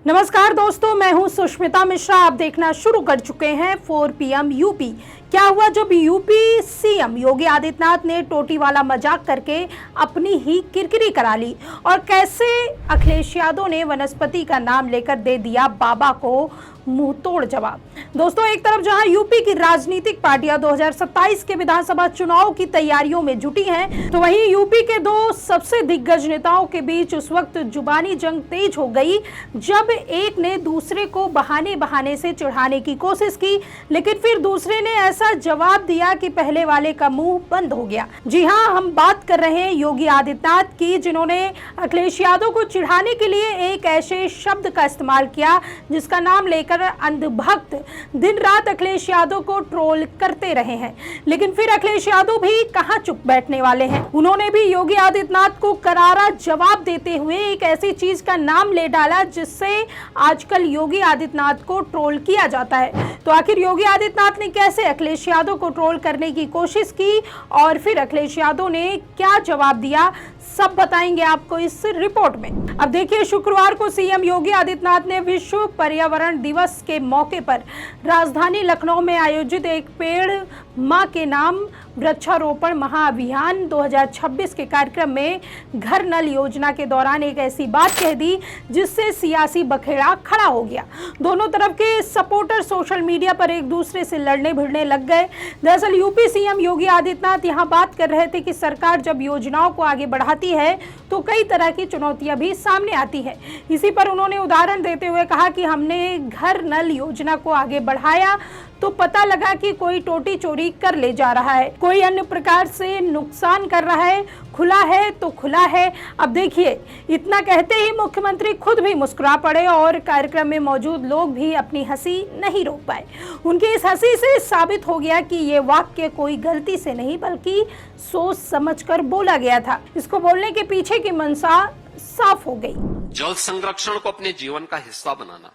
नमस्कार दोस्तों, मैं हूं सुष्मिता मिश्रा। आप देखना शुरू कर चुके हैं 4 PM यूपी। क्या हुआ जब यूपी सीएम योगी आदित्यनाथ ने टोटी वाला मजाक करके अपनी ही किरकिरी करा ली, और कैसे अखिलेश यादव ने वनस्पति का नाम लेकर दे दिया बाबा को मुंह तोड़ जवाब। दोस्तों, एक तरफ जहां यूपी की राजनीतिक पार्टियां 2027 के विधानसभा चुनाव की तैयारियों में जुटी हैं, तो वहीं यूपी के दो सबसे दिग्गज नेताओं के बीच उस वक्त जुबानी जंग तेज हो गई जब एक ने दूसरे को बहाने बहाने से चिढ़ाने की कोशिश की, लेकिन फिर दूसरे ने ऐसा जवाब दिया कि पहले वाले का मुंह बंद हो गया। जी हां, हम बात कर रहे हैं योगी आदित्यनाथ की, जिन्होंने अखिलेश यादव को चिढ़ाने के लिए एक ऐसे शब्द का इस्तेमाल किया जिसका नाम लेकर अंधभक्त दिन रात अखिलेश यादव को ट्रोल करते रहे हैं। लेकिन फिर अखिलेश यादव भी कहां चुप बैठने वाले हैं। उन्होंने भी योगी आदित्यनाथ को करारा जवाब देते हुए एक ऐसी चीज का नाम ले डाला जिससे आजकल योगी आदित्यनाथ को ट्रोल किया जाता है। तो आखिर योगी आदित्यनाथ ने कैसे अखिलेश यादव को ट्रोल करने की कोशिश की और फिर अखिलेश यादव ने क्या जवाब दिया, सब बताएंगे आपको इस रिपोर्ट में। अब देखिए, शुक्रवार को सीएम योगी आदित्यनाथ ने विश्व पर्यावरण दिवस के मौके पर राजधानी लखनऊ में आयोजित एक पेड़ मां के नाम वृक्षारोपण महाअभियान 2026 के कार्यक्रम में घर नल योजना के दौरान एक ऐसी बात कह दी जिससे सियासी बखेड़ा खड़ा हो गया। दोनों तरफ के सपोर्टर सोशल मीडिया पर एक दूसरे से लड़ने भिड़ने लग गए। दरअसल यूपी सीएम योगी आदित्यनाथ यहां बात कर रहे थे कि सरकार जब योजनाओं को आगे बढ़ाती है तो कई तरह की चुनौतियां भी सामने आती है। इसी पर उन्होंने उदाहरण देते हुए कहा कि हमने घर नल योजना को आगे बढ़ाया तो पता लगा कि कोई टोटी चोरी कर ले जा रहा है, कोई अन्य प्रकार से नुकसान कर रहा है, खुला है तो खुला है। अब देखिए, इतना कहते ही मुख्यमंत्री खुद भी मुस्कुरा पड़े और कार्यक्रम में मौजूद लोग भी अपनी हंसी नहीं रोक पाए। उनकी इस हंसी से साबित हो गया कि ये वाक्य कोई गलती से नहीं बल्कि सोच समझकर बोला गया था। इसको बोलने के पीछे की मंशा साफ हो गई। जल संरक्षण को अपने जीवन का हिस्सा बनाना।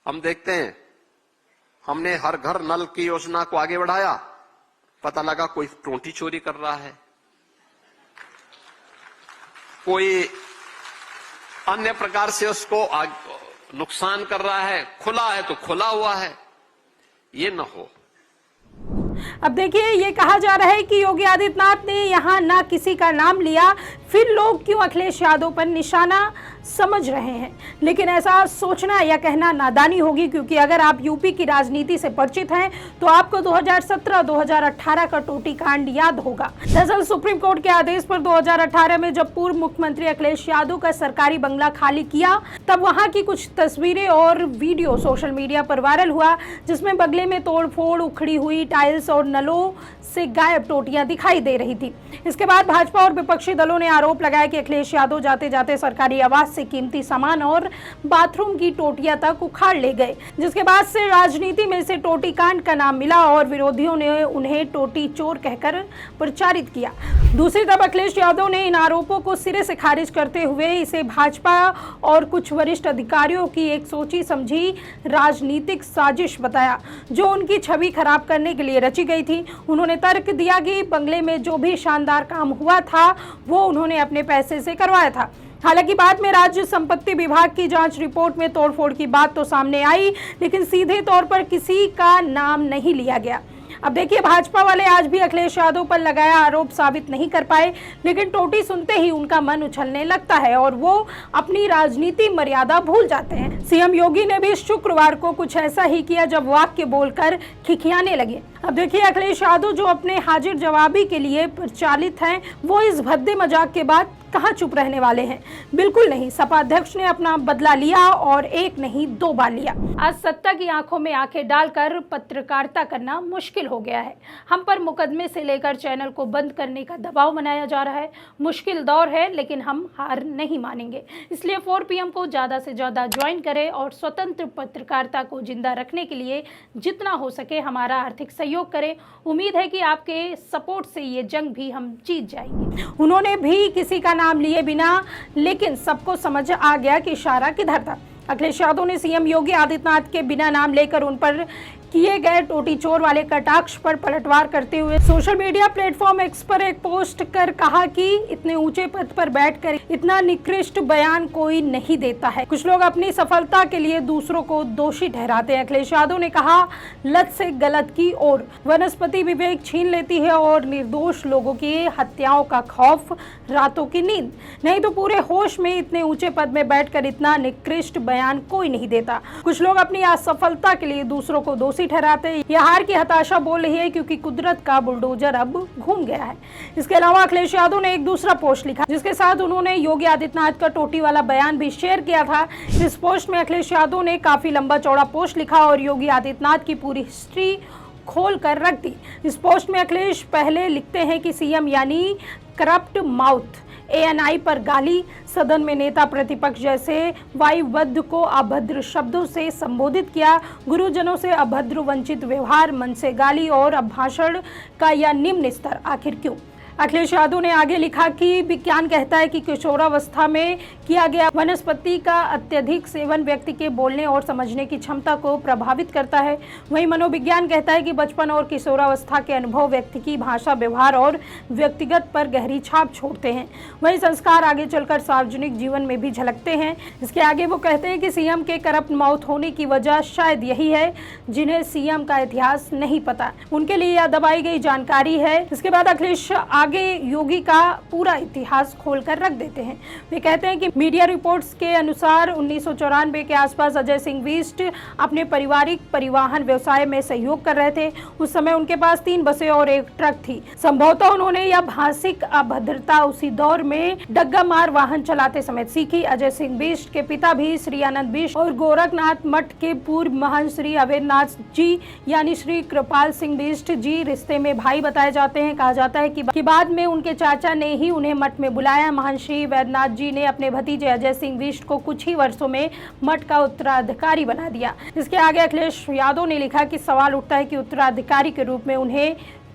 हम देखते हैं, हमने हर घर नल की योजना को आगे बढ़ाया, पता लगा कोई टोटी चोरी कर रहा है, कोई अन्य प्रकार से उसको नुकसान कर रहा है, खुला है तो खुला हुआ है। ये न हो। अब देखिए, ये कहा जा रहा है कि योगी आदित्यनाथ ने यहां ना किसी का नाम लिया, फिर लोग क्यों अखिलेश यादव पर निशाना समझ रहे हैं। लेकिन ऐसा सोचना या कहना नादानी होगी, क्योंकि अगर आप यूपी की राजनीति से परिचित हैं तो आपको 2017-2018 का टोटी कांड याद होगा। दरअसल सुप्रीम कोर्ट के आदेश पर 2018 में जब पूर्व मुख्यमंत्री अखिलेश यादव का सरकारी बंगला खाली किया, तब वहां की कुछ तस्वीरें और वीडियो सोशल मीडिया पर वायरल हुआ, जिसमें बंगले में तोड़फोड़, उखड़ी हुई टाइल्स और नलों से गायब टोटियां दिखाई दे रही थी। इसके बाद भाजपा और विपक्षी दलों ने आरोप लगाया कि अखिलेश यादव जाते जाते सरकारी आवास से कीमती सामान और बाथरूम की टोटियां तक उखाड़ ले गए, जिसके बाद से राजनीति में इसे टोटी कांड का नाम मिला और विरोधियों ने उन्हें टोटी चोर कहकर प्रचारित किया। दूसरी तरफ अखिलेश यादव ने इन आरोपों को सिरे से खारिज करते हुए इसे भाजपा और कुछ वरिष्ठ अधिकारियों की एक सोची समझी राजनीतिक साजिश बताया, जो उनकी छवि खराब करने के लिए रची गई थी। उन्होंने तर्क दिया कि बंगले में जो भी शानदार काम हुआ था वो उन्होंने अपने पैसे से करवाया था। हालांकि बाद में राज्य संपत्ति विभाग की जांच रिपोर्ट में तोड़फोड़ की बात तो सामने आई, लेकिन सीधे तौर पर किसी का नाम नहीं लिया गया। अब देखिए, भाजपा वाले आज भी अखिलेश यादव पर लगाया आरोप साबित नहीं कर पाए, लेकिन टोटी सुनते ही उनका मन उछलने लगता है और वो अपनी राजनीति मर्यादा भूल जाते हैं। सीएम योगी ने भी शुक्रवार को कुछ ऐसा ही किया जब वाक्य बोलकर खिखियाने लगे। अब देखिए, अखिलेश यादव जो अपने हाजिर जवाबी के लिए प्रचलित हैं, वो इस भद्दे मजाक के बाद कहां चुप रहने वाले हैं? बिल्कुल नहीं। सपा अध्यक्ष ने अपना बदला लिया और एक नहीं 2 बार लिया। आज सत्ता की आंखों में आंखें डालकर पत्रकारिता करना मुश्किल हो गया है। हम पर मुकदमे से लेकर चैनल को बंद करने का दबाव बनाया जा रहा है। मुश्किल दौर है, लेकिन हम हार नहीं मानेंगे। इसलिए 4 PM को ज़्यादा से ज़्यादा ज्वाइन करें और स्वतंत्र पत्रकारिता को जिंदा रखने के लिए जितना हो सके हमारा आर्थिक सहयोग करें। उम्मीद है कि आपके सपोर्ट से ये जंग भी हम जीत जाएंगे। उन्होंने भी किसी का नाम लिए बिना, लेकिन सबको समझ आ गया कि इशारा किधर था। अखिलेश यादव ने सीएम योगी आदित्यनाथ के बिना नाम लेकर उन पर किए गए टोटी चोर वाले कटाक्ष पर पलटवार करते हुए सोशल मीडिया प्लेटफॉर्म एक्स पर एक पोस्ट कर कहा कि इतने ऊंचे पद पर बैठकर इतना निकृष्ट बयान कोई नहीं देता है। कुछ लोग अपनी सफलता के लिए दूसरों को दोषी ठहराते हैं। अखिलेश यादव ने कहा, लत से गलत की ओर वनस्पति विवेक छीन लेती है और निर्दोष लोगों की हत्याओं का खौफ, रातों की नींद। नहीं तो पूरे होश में इतने ऊंचे पद में बैठकर इतना निकृष्ट बयान कोई नहीं देता। कुछ लोग अपनी असफलता के लिए दूसरों को दोषी ठहराते हैं। यह हार की हताशा बोल रही है क्योंकि कुदरत का बुलडोजर अब घूम गया है। इसके अलावा अखिलेश यादव ने एक दूसरा पोस्ट लिखा जिसके साथ उन्होंने योगी आदित्यनाथ का टोटी वाला बयान भी शेयर किया था। इस पोस्ट में अखिलेश यादव ने काफी लंबा चौड़ा पोस्ट लिखा और योगी आदित्यनाथ की पूरी हिस्ट्री खोल कर रख दी। इस पोस्ट में अखिलेश पहले लिखते हैं कि सीएम यानी करप्ट माउथ, एएनआई पर गाली, सदन में नेता प्रतिपक्ष जैसे वायुवद्ध को अभद्र शब्दों से संबोधित किया, गुरुजनों से अभद्र वंचित व्यवहार, मन से गाली और अभाषण का यह निम्न स्तर आखिर क्यों। अखिलेश यादव ने आगे लिखा कि विज्ञान कहता है कि किशोरावस्था में किया गया वनस्पति का अत्यधिक सेवन व्यक्ति के बोलने और समझने की क्षमता को प्रभावित करता है। वहीं मनोविज्ञान कहता है कि बचपन और किशोरावस्था के अनुभव व्यक्ति की भाषा, व्यवहार और व्यक्तिगत पर गहरी छाप छोड़ते हैं। वहीं संस्कार आगे चलकर सार्वजनिक जीवन में भी झलकते हैं। इसके आगे वो कहते हैं कि सीएम के करप्ट माउथ होने की वजह शायद यही है जिन्हें सीएम का इतिहास नहीं पता, उनके लिए यह दबाई गई जानकारी है। इसके बाद अखिलेश आगे योगी का पूरा इतिहास खोलकर रख देते हैं। वे कहते हैं कि मीडिया रिपोर्ट्स के अनुसार 1994 के आसपास अजय सिंह बिष्ट अपने पारिवारिक परिवहन व्यवसाय में सहयोग कर रहे थे। उस समय उनके पास 3 बसें और 1 ट्रक थी। संभवतः उन्होंने यह भाषिक अभद्रता उसी दौर में डग्गा मार वाहन चलाते समय सीखी। अजय सिंह बिष्ट के पिता भी श्री आनंद बिष्ट और गोरखनाथ मठ के पूर्व महंत श्री अवेरनाथ जी यानी श्री कृपाल सिंह बिष्ट जी रिश्ते में भाई बताए जाते हैं। कहा जाता है कि बाद में उनके चाचा ने ही उन्हें मठ में बुलाया। महंत श्री वैद्यनाथ जी ने अपने भतीजे अजय सिंह बिष्ट को कुछ ही वर्षों में मठ का उत्तराधिकारी बना दिया। इसके आगे अखिलेश यादव ने लिखा कि सवाल उठता है कि उत्तराधिकारी के रूप में उन्हें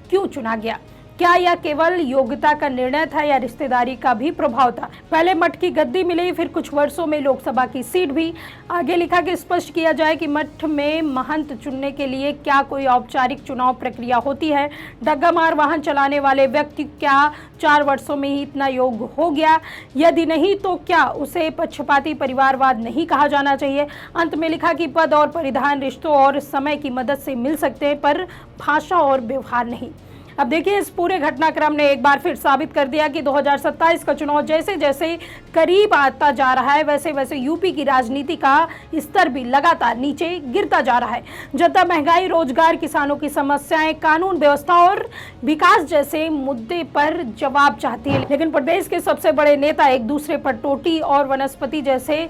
क्यों चुना गया। क्या यह केवल योग्यता का निर्णय था या रिश्तेदारी का भी प्रभाव था। पहले मठ की गद्दी मिली, फिर कुछ वर्षों में लोकसभा की सीट भी। आगे लिखा कि स्पष्ट किया जाए कि मठ में महंत चुनने के लिए क्या कोई औपचारिक चुनाव प्रक्रिया होती है। डग्गा मार वाहन चलाने वाले व्यक्ति क्या 4 वर्षों में ही इतना योग्य हो गया? यदि नहीं तो क्या उसे पक्षपाती परिवारवाद नहीं कहा जाना चाहिए। अंत में लिखा कि पद और परिधान रिश्तों और समय की मदद से मिल सकते हैं पर भाषा और व्यवहार नहीं। अब देखिए, इस पूरे घटनाक्रम ने एक बार फिर साबित कर दिया कि 2027 का चुनाव जैसे जैसे करीब आता जा रहा है वैसे वैसे यूपी की राजनीति का स्तर भी लगातार नीचे गिरता जा रहा है। जनता महंगाई, रोजगार, किसानों की समस्याएं, कानून व्यवस्था और विकास जैसे मुद्दे पर जवाब चाहती है, लेकिन प्रदेश के सबसे बड़े नेता एक दूसरे पर टोटी और वनस्पति जैसे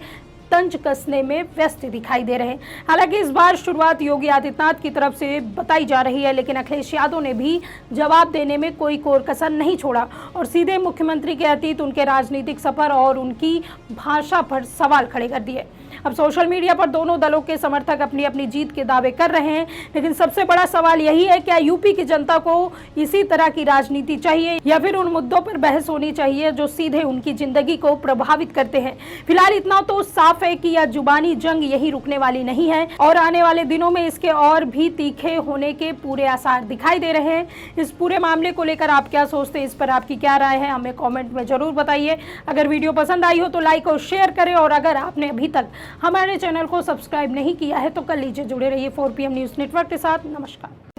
तंज कसने में व्यस्त दिखाई दे रहे हैं। हालांकि इस बार शुरुआत योगी आदित्यनाथ की तरफ से बताई जा रही है, लेकिन अखिलेश यादव ने भी जवाब देने में कोई कोर कसर नहीं छोड़ा और सीधे मुख्यमंत्री के अतीत, उनके राजनीतिक सफर और उनकी भाषा पर सवाल खड़े कर दिए। अब सोशल मीडिया पर दोनों दलों के समर्थक अपनी अपनी जीत के दावे कर रहे हैं, लेकिन सबसे बड़ा सवाल यही है, क्या यूपी की जनता को इसी तरह की राजनीति चाहिए या फिर उन मुद्दों पर बहस होनी चाहिए जो सीधे उनकी जिंदगी को प्रभावित करते हैं। फिलहाल इतना तो साफ है कि यह जुबानी जंग यही रुकने वाली नहीं है और आने वाले दिनों में इसके और भी तीखे होने के पूरे आसार दिखाई दे रहे हैं। इस पूरे मामले को लेकर आप क्या सोचते हैं, इस पर आपकी क्या राय है, हमें कमेंट में जरूर बताइए। अगर वीडियो पसंद आई हो तो लाइक और शेयर करें और अगर आपने अभी तक हमारे चैनल को सब्सक्राइब नहीं किया है तो कर लीजिए। जुड़े रहिए 4PM न्यूज़ नेटवर्क के साथ। नमस्कार।